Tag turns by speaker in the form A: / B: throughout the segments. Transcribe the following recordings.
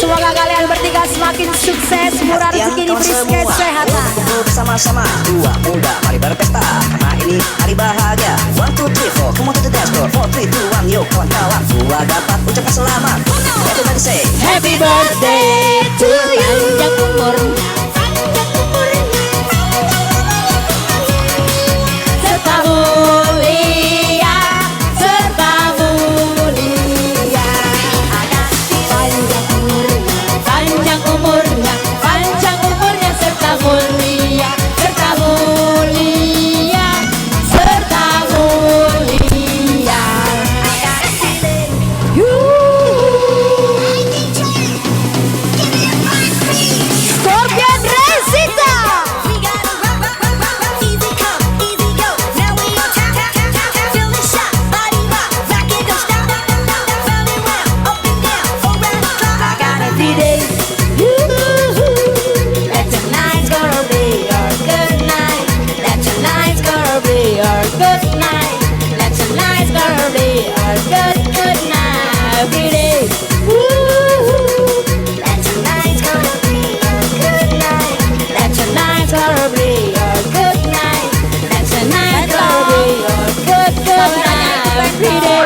A: Semoga kalian bertiga semakin sukses, murah rezeki, diberi kesehatan.
B: Bersama-sama dua muda, mari berpesta karena ini hari bahagia. 1, 2, 3, 4, come on to the dance floor. 4, 3, 2, 1, yuk kawan-kawan. Dua dapat ucapkan selamat. Everybody say
A: Happy birthday to you. Panjang umurnya, serta mulia, serta mulia. Panjang umurnya, panjang umurnya, serta mulia, serta mulia, serta mulia. Scorpion Resita. Every day. That tonight's gonna be a good night. That tonight's gonna be a good night. That tonight's gonna be a good night. Every day. That tonight's gonna be a good night. That tonight's gonna be a good night. That tonight's gonna be a good night. Every day.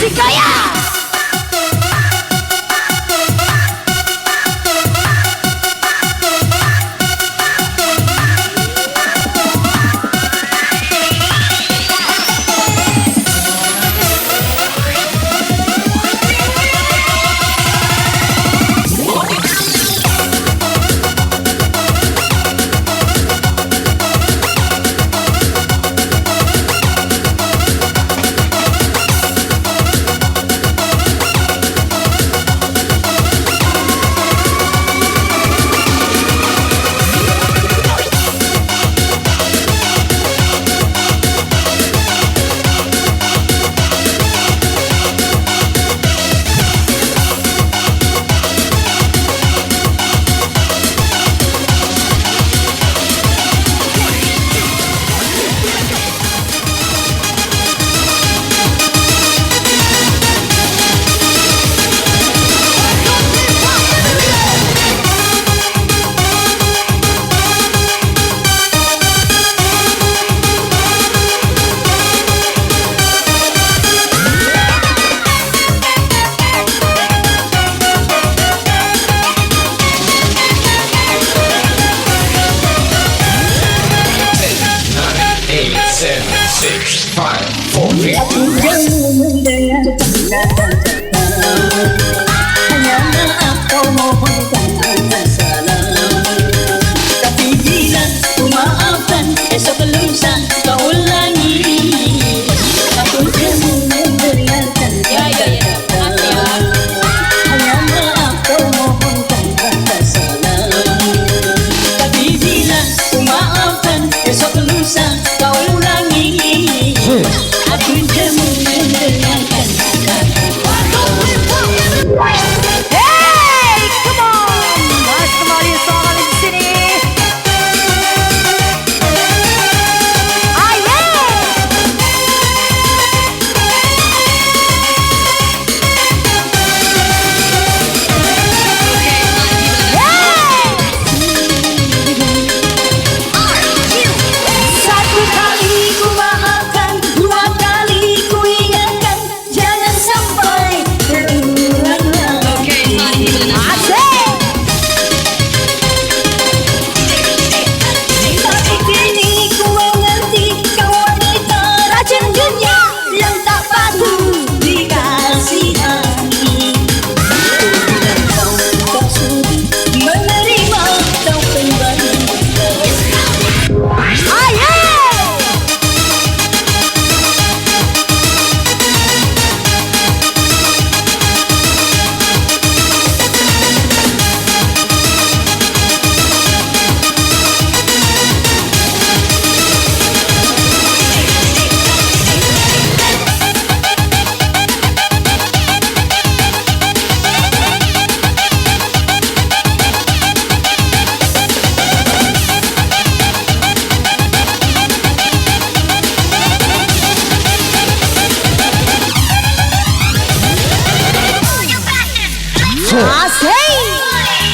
A: Hikayat.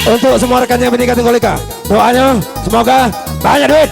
C: Untuk semua rekan yang menikah tunggal ika, doanya semoga banyak duit.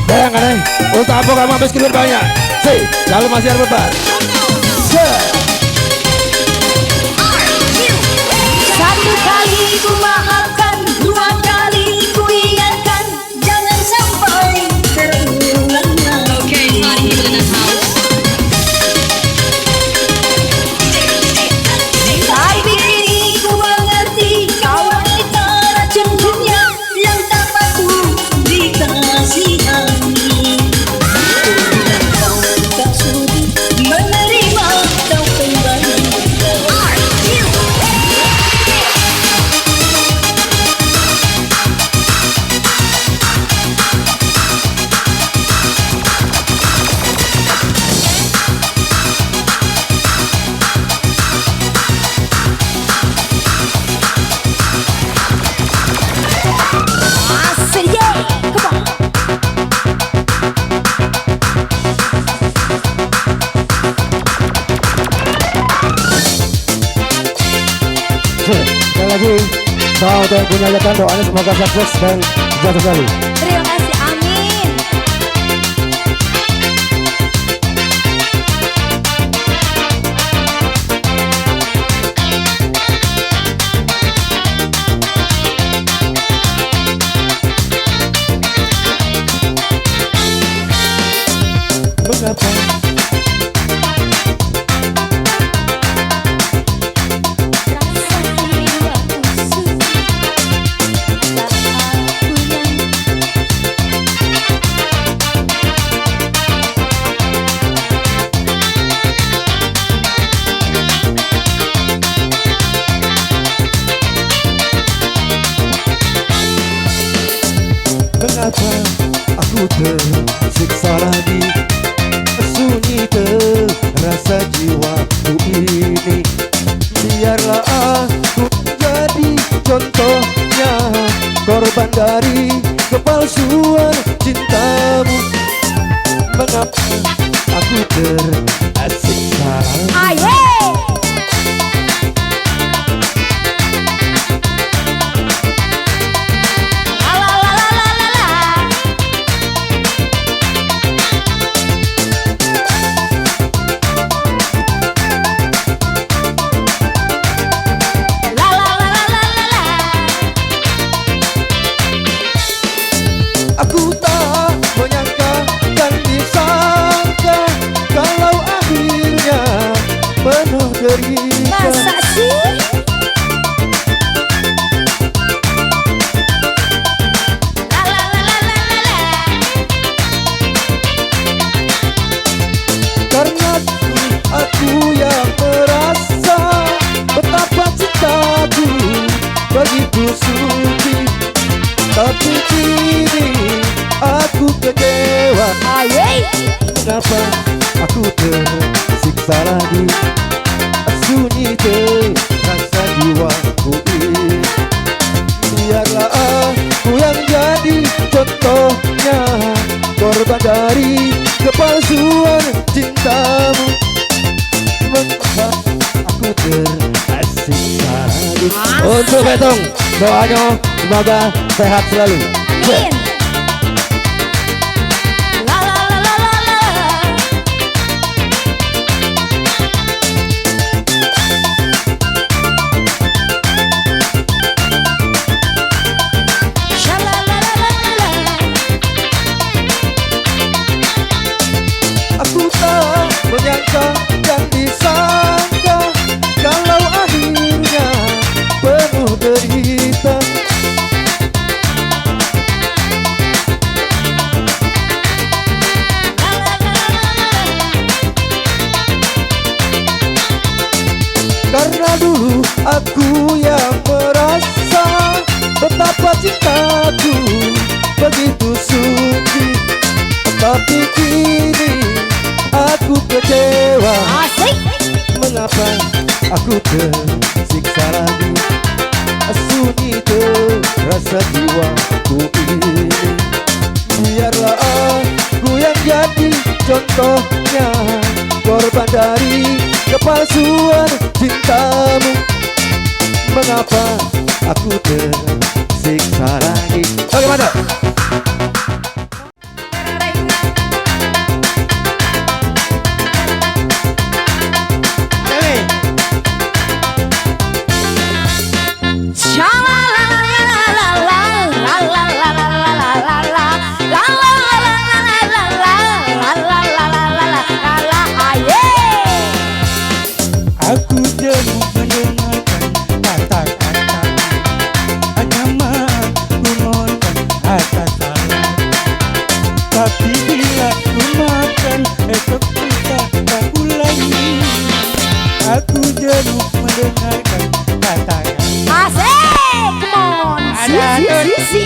C: Bayangkan untuk apa kamu habis duit banyak? Lalu masih ada beban.
A: Satu kali ku maafkan, dua kali ku ingatkan, jangan sampai terulang. Okay, party people in the house. Tapi kini ku mengerti, kau wanita racun dunia yang tak patut dikasihani. Kau tak sudi menerima, kau
C: Selamat untuk yang punya hajatan, doanya semoga sukses dan sejahtera selalu.
A: Terima kasih, amin.
C: Mengapa Mengapa aku tersiksa lagi, sunyi terasa jiwaku ini. Biarlah aku jadi contohnya, korban dari kepalsuan cintamu. Mengapa aku tersiksa lagi?
A: Aye.
C: Aku tak menyangka dan disangka kalau akhirnya penuh derita.
A: Masa sih?
C: Karena aku yang merasa betapa cintaku begitu suci, tapi kini aku kecewa.
A: Aye.
C: Mengapa aku tersiksa lagi, sunyi terasa jiwaku ini. Biarlah aku yang jadi contohnya, korban dari kepalsuan cintamu. Mengapa aku tersiksa lagi. Untuk Betong, doanya semoga sehat selalu.
A: Amin. La la la la la la. Sha la la la la la.
C: Aku tak menyangka dan disangka kalau akhirnya penuh derita.
A: La la la la la.
C: Karena dulu aku yang merasa betapa cintaku begitu suci, tapi kini aku kecewa.
A: Asik.
C: Mengapa aku tersiksa lagi, sunyi terasa jiwaku ini. Biarlah aku yang jadi contohnya, korban dari kepalsuan cintamu. Mengapa aku tersiksa lagi. Oke, mantap.
A: Sha la la la la la la la la la la la la la la la. Aye.
D: Aku jauh mendengarkan kata-kata ancaman, ku mohonkan atas salah. Tapi bila ku makan, esok lusa tak ulangi. Aku jauh mendengarkan kata-kata.
A: Asik. Come on. Si.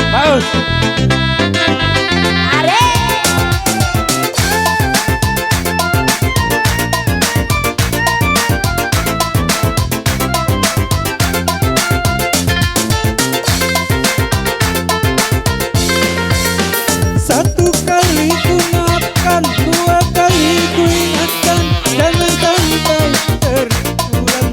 D: Paus.
A: Are.
D: Satu kali ku maafkan, dua kali ku ingatkan, jangan sampai terulang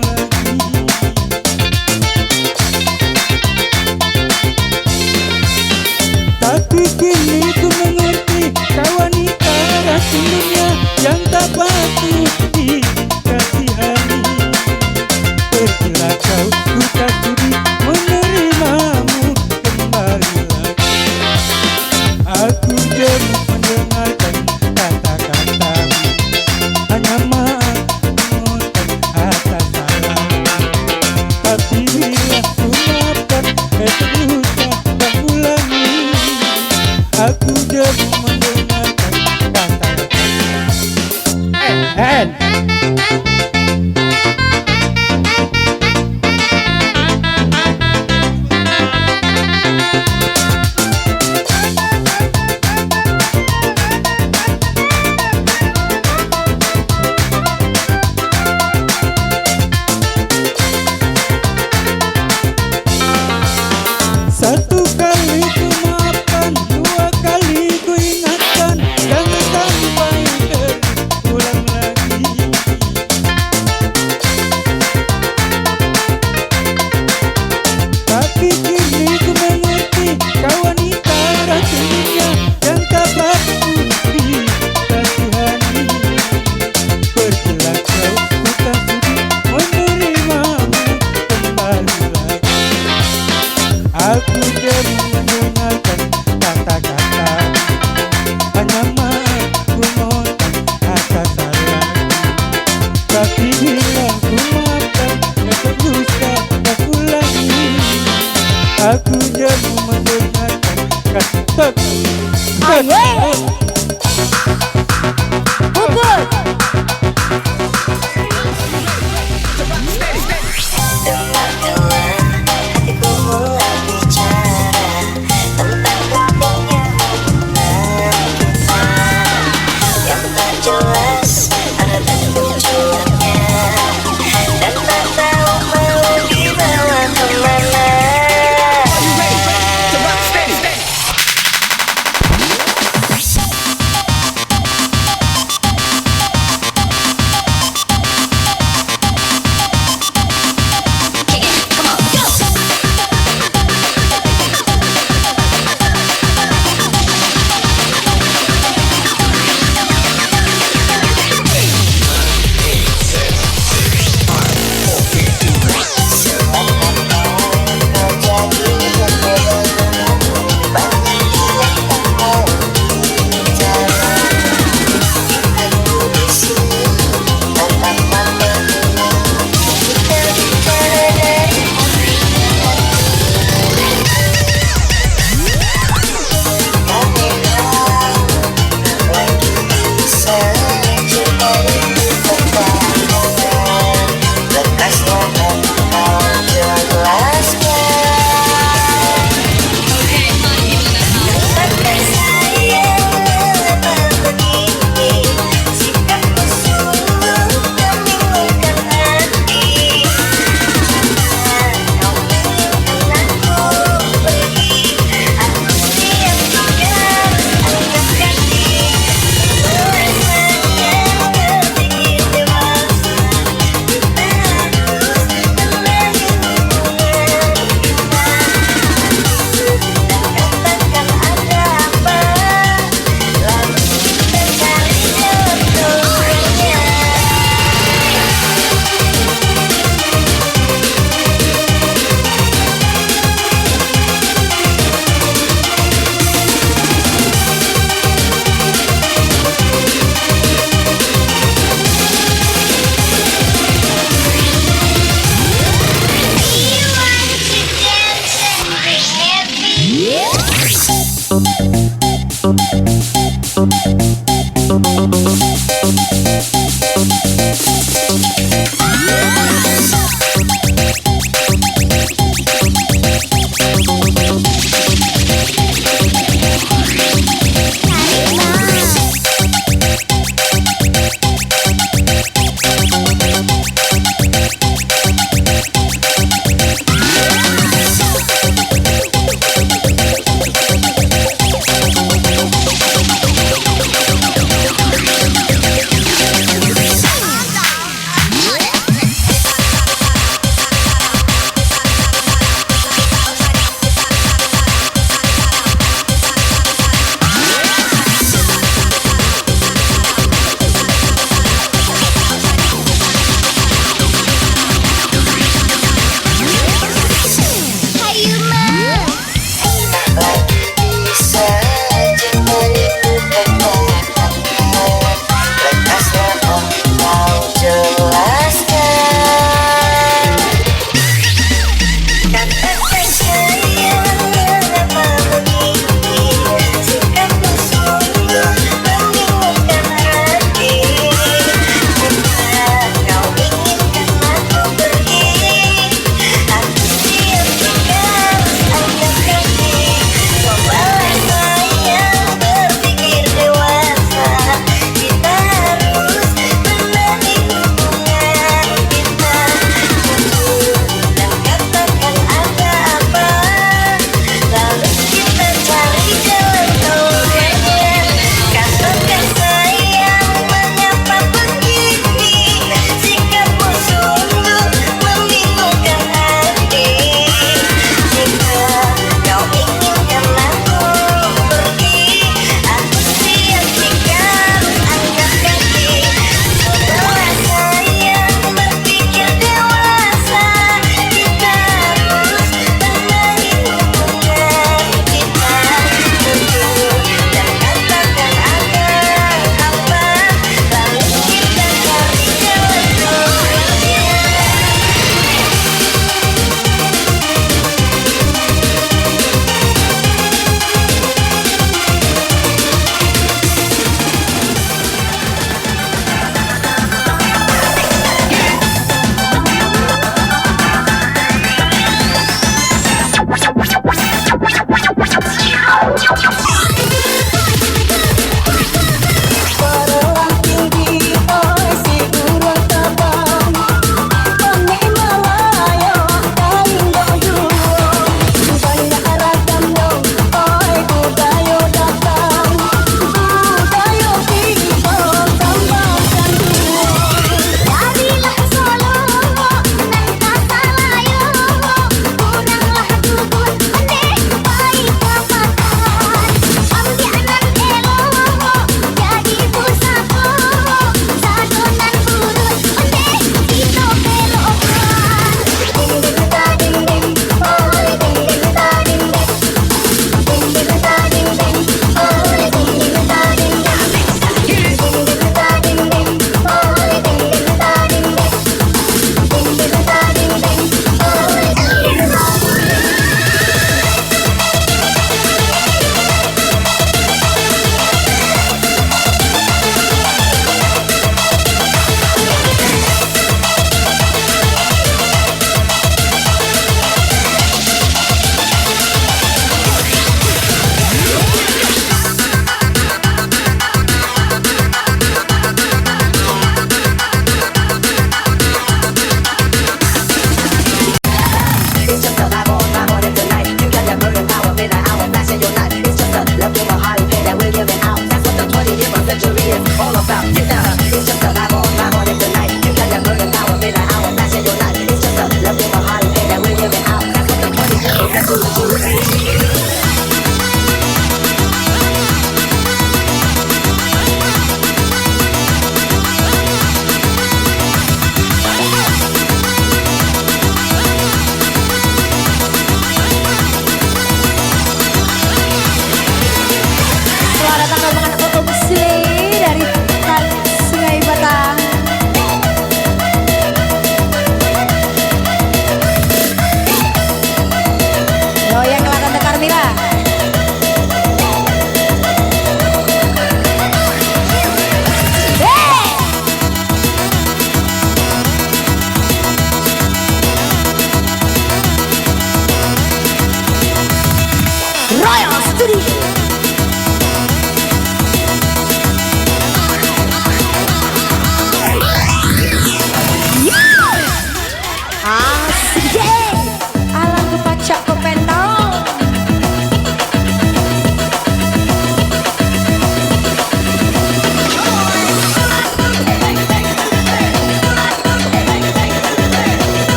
D: lagunya mendengarkan kata
A: Aye. Bubur.
B: Dengarkanlah hatiku mulai bicara tentang pentingnya hubungan kita yang tak jelas ada dan tujuannya dan tak tahu mau dibawa kemana.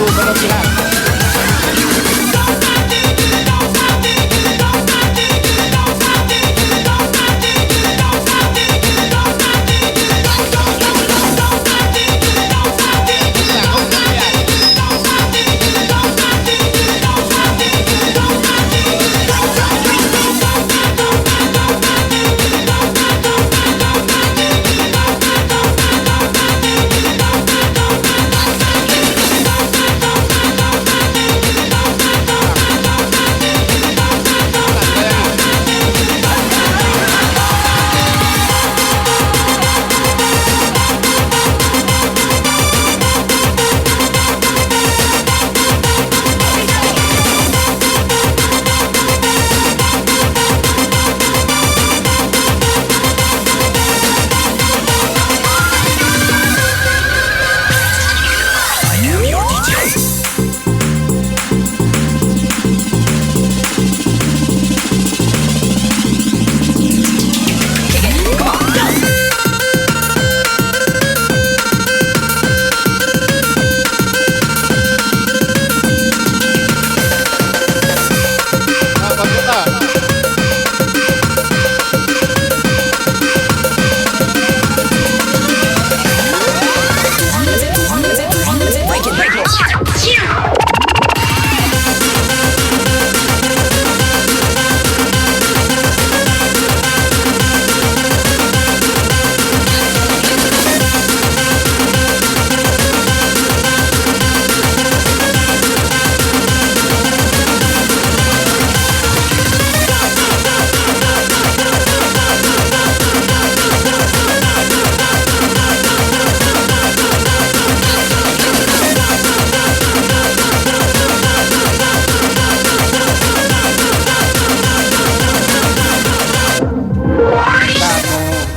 D: cintaku berlebihan.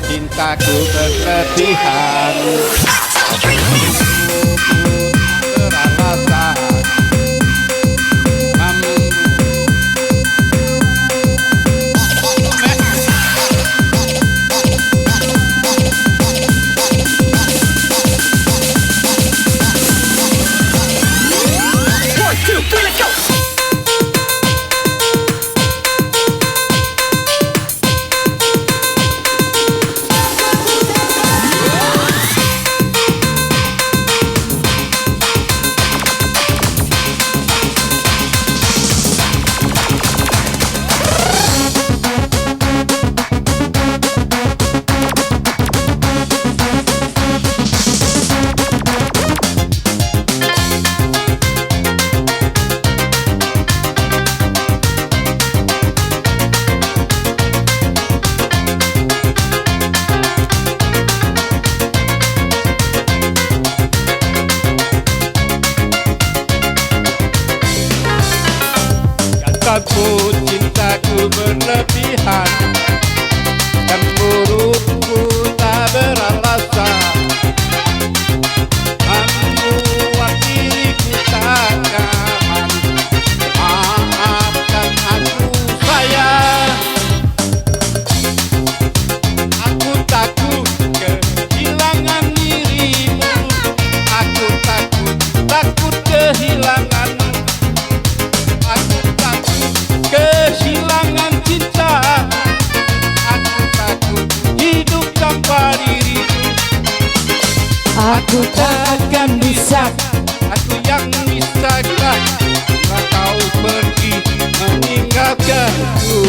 D: Cintaku berlebihan, beralasan cintaku berlebihan, cemburuku tak beralasan, membuat diriku tak nyaman. Maafkan aku sayang, aku takut kehilangan dirimu, aku takut kehilanganmu. Kehilangan cinta, aku takut hidup tanpa dirimu. Aku takkan bisa, aku yang bisakah bila kau pergi meninggalkanku.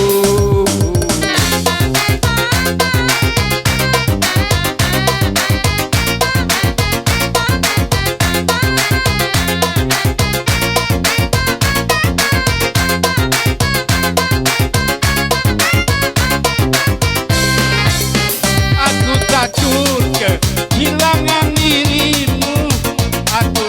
D: Takut kehilangan dirimu, aku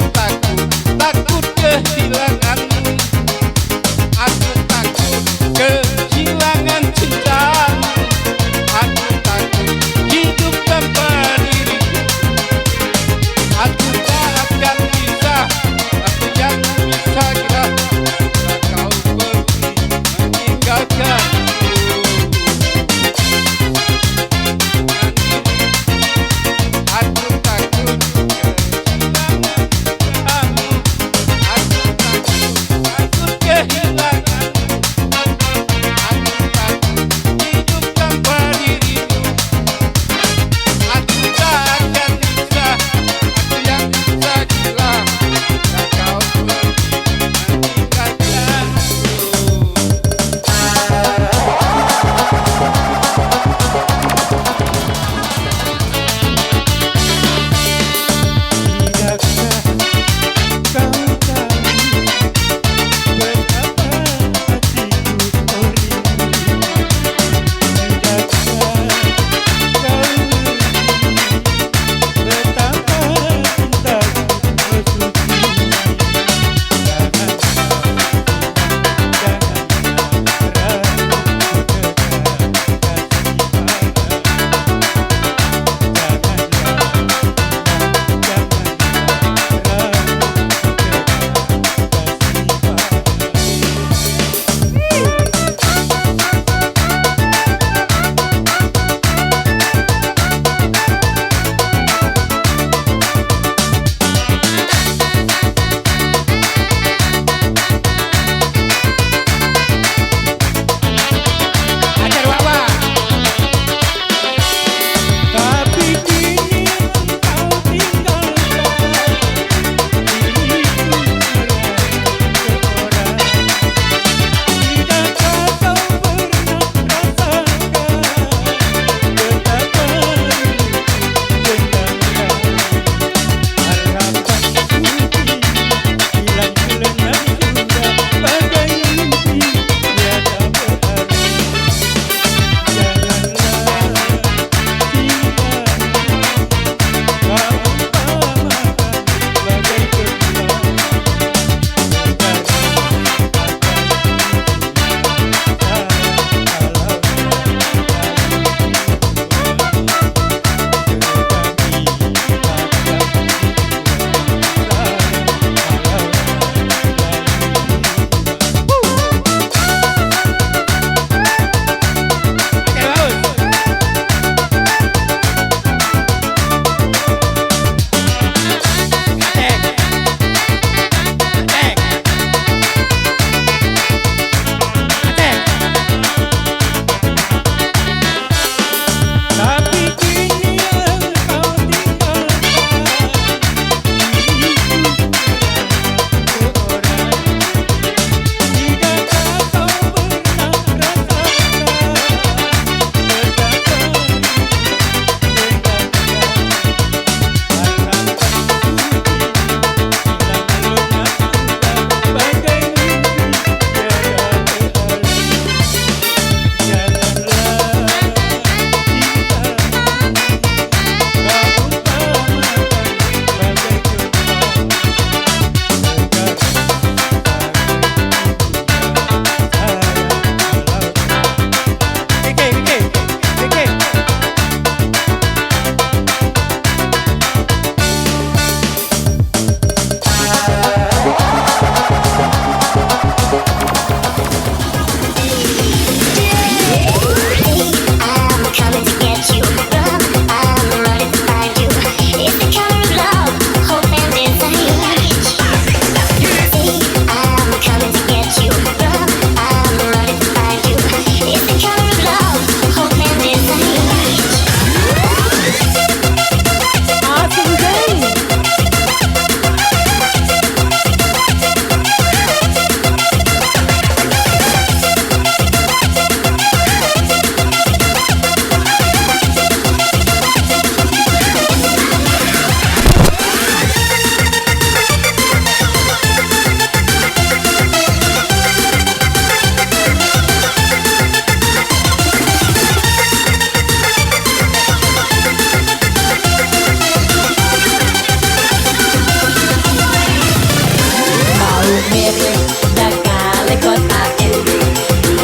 A: mirip dagale kota ende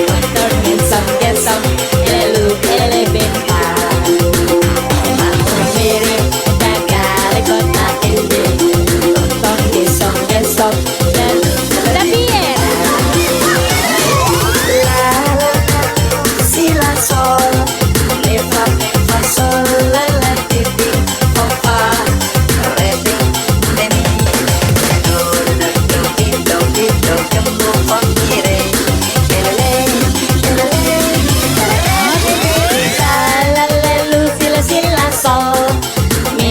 A: motor gesong-gesong elu ele benta mau mirip dagale kota ende motor gesong-gesong elu tapi la si la sol mi fa sol la la ti ti fa fa re ti de mi do do do ti do ti do kembu fa mi re elele elele la la lu si la sol mi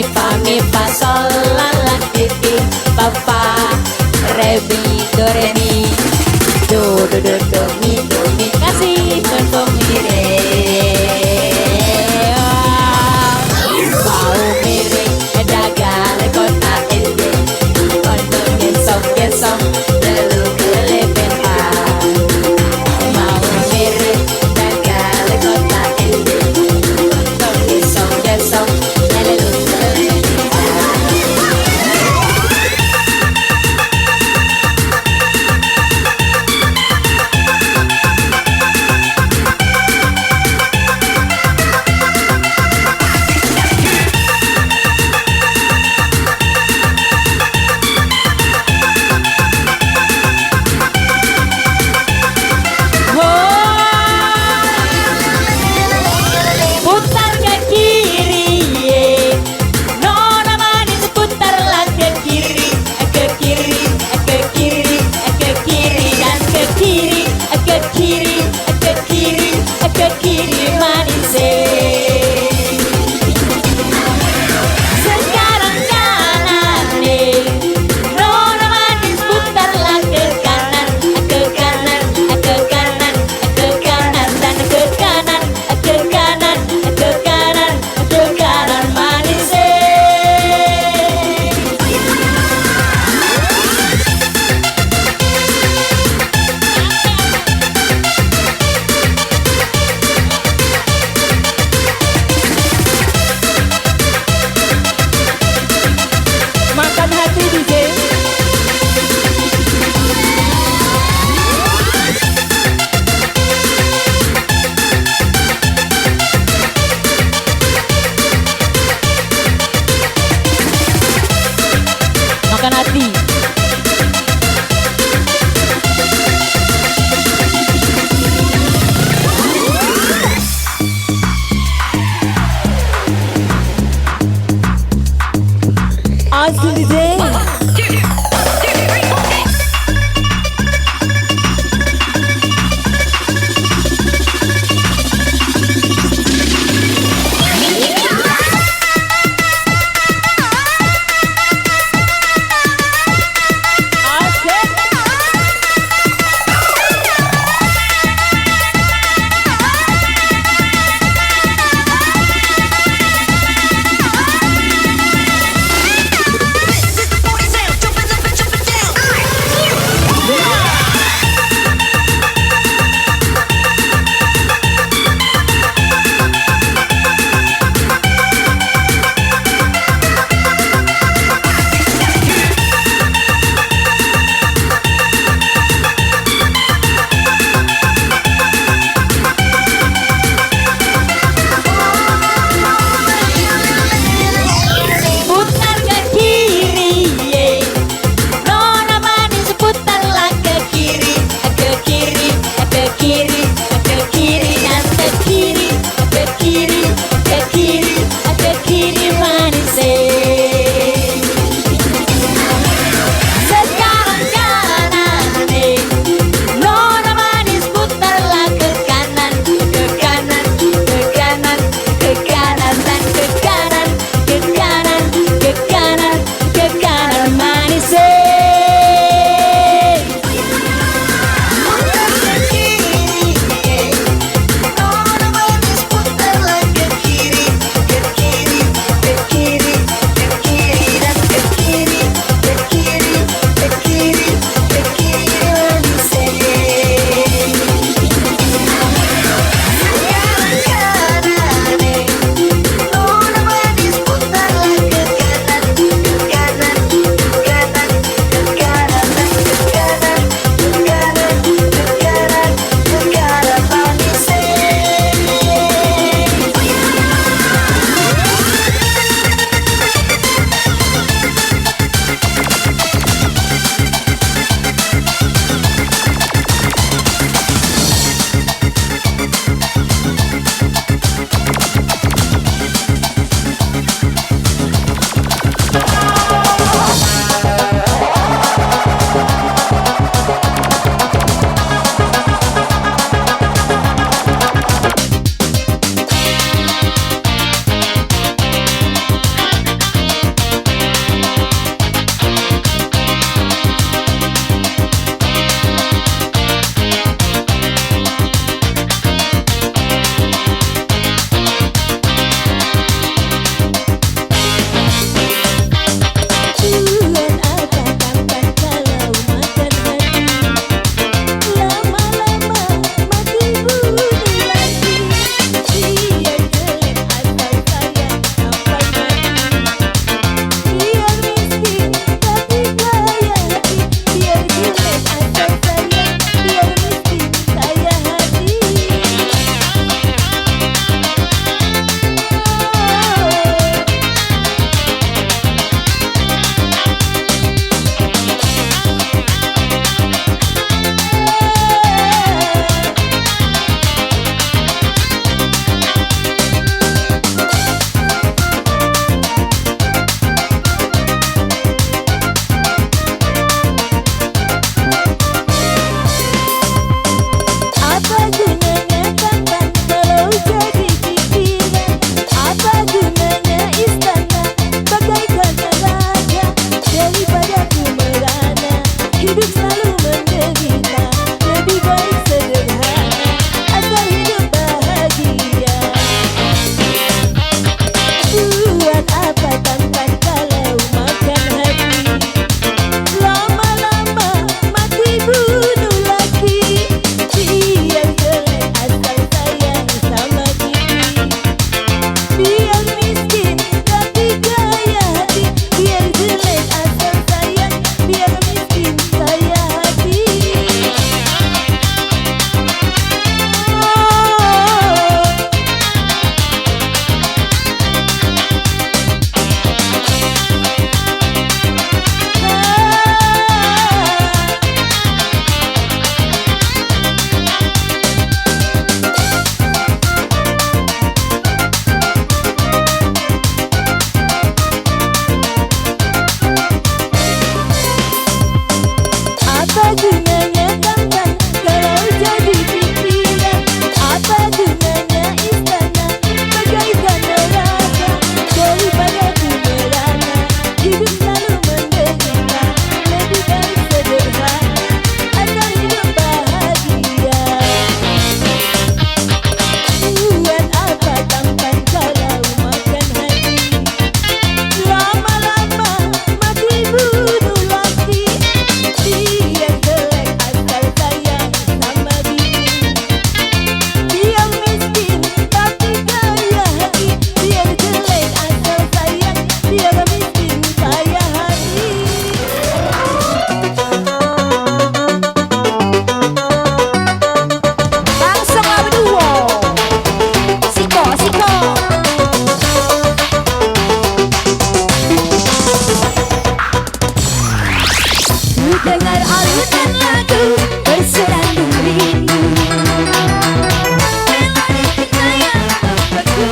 A: fa sol la la ti ti fa fa re mi do re mi do mi kasih do mi re mau mirip dagale kota ende kondo gesong-gesong lelu kele benta mau mirip dagale kota ende kondo gesong-gesong lelu kele benta. dengar alunan lagu berserandung rindu. Melodi cinta yang membeku.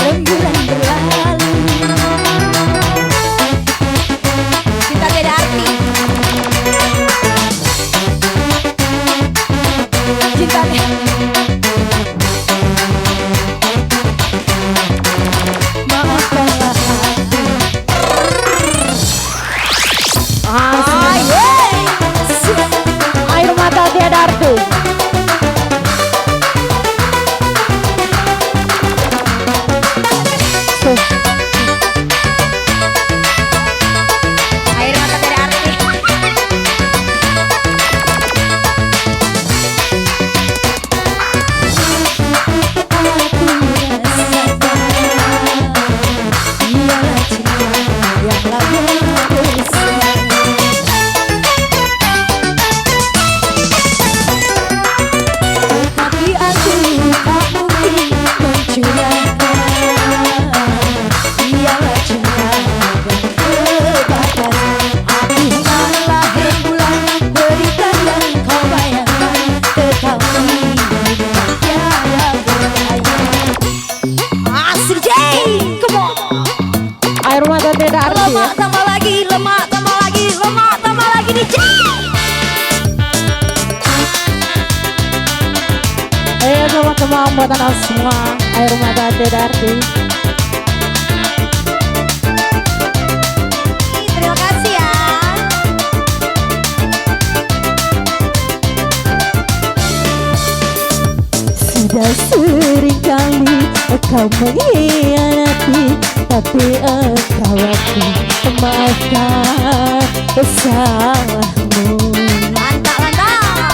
A: Rembulan berlalu, cinta tidak arti. Cinta maafkanlah hati.
E: Air mata tiada arti.
A: Air mata tidak arti. Ialah cinta yang lalu besar. Tapi aku tak mungkin mencurahkan. Ialah cinta yang terbatas. Aku malah rembulan berikan dan kau bayangkan. Tetapi tiada berdaya. Asik Jay, come on.
E: Air mata tidak arti ya.
A: Lemak tambah lagi, lemak tambah lagi, lemak tambah lagi nih Jay.
E: Ayo sama-sama buat anak semua. Air mata tidak arti.
A: Terima kasih ya.
E: Sudah sering kali kau mengkhianati, tapi engkau aku maafkan salahmu.
A: Mantap, mantap.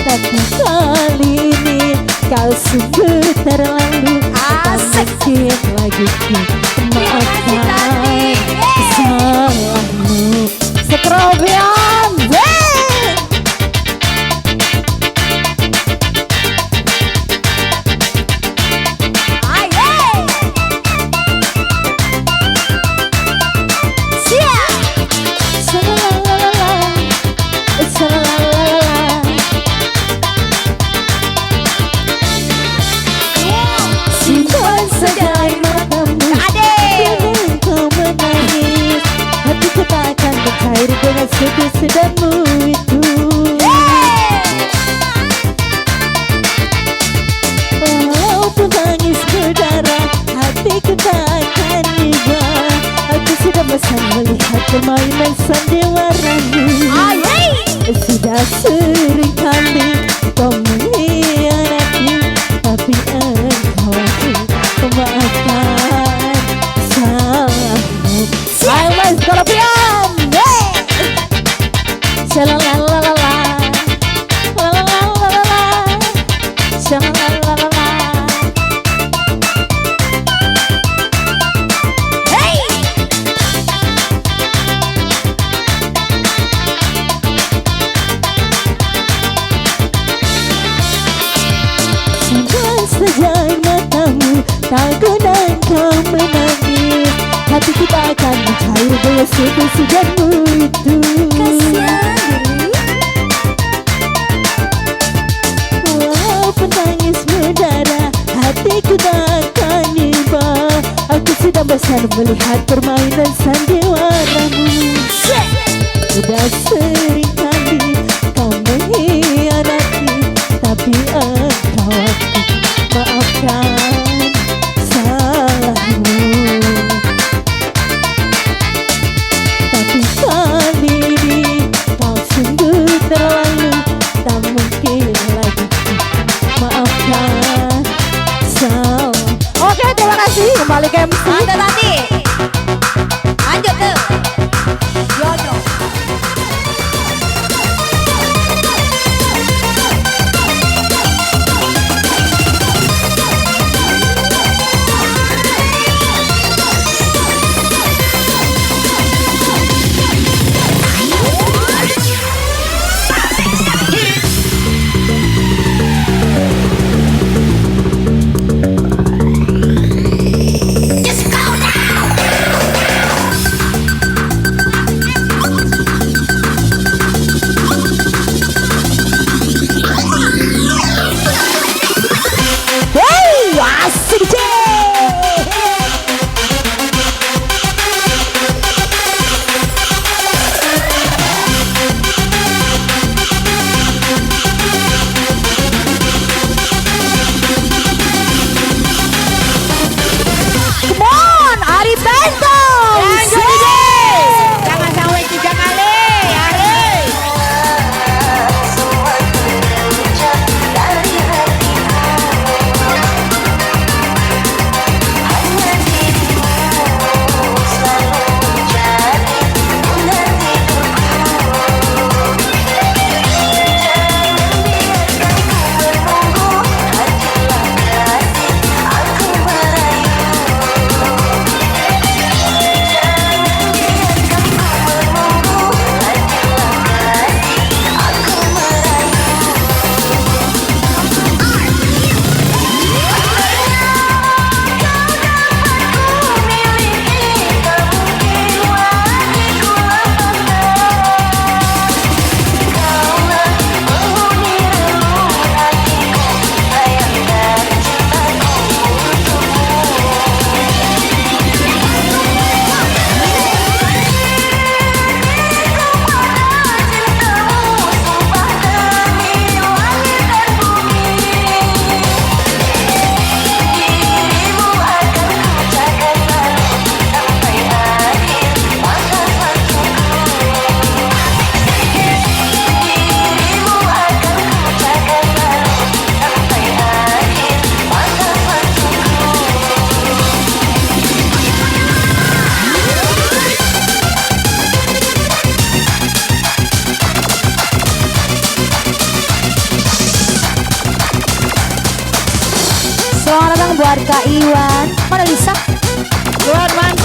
E: Tapi kali ini kau sungguh terlalu. Tak
A: Asik.
E: mungkin lagi ku maafkan
A: Tati.
E: salahmu. Sekrobian,
A: Ayo. Siap.
E: Salalalala, salalalala. Simpan saja air matamu.
A: Adil.
E: Jangan kau menangis. Hatiku tak akan bercair dengan sedih-sedihmu itu. Walaupun tangis berdarah, hatiku tak akan iba. Aku sudah bosan melihat permainan sandiwaramu. Sudah sering kali kau mengkhianati, tapi engkau aku memaafkan salahmu. Ayo mas, kalau Priam, shalalalala, shalalalala, shalalalala. Simpan saja air matamu, tak guna kau menangis. Hati kita akan mencair dengan sedih-sedihmu itu. Walaupun tangis berdarah, hatiku tak akan iba. Aku sudah bosan melihat permainan sandiwaramu. Sudah sering kali kau mengkhianati, tapi engkau aku maafkan salahmu. Tapi kali ini kau sungguh terlalu. Tak mungkin lagi maafkan salah. Oke, terima kasih. Kembali ke MC.
A: Mantap tadi. Lanjut tuh. Yoyo.
E: buat Kak Iwan. Mana Lisa?
F: Tuan, Man.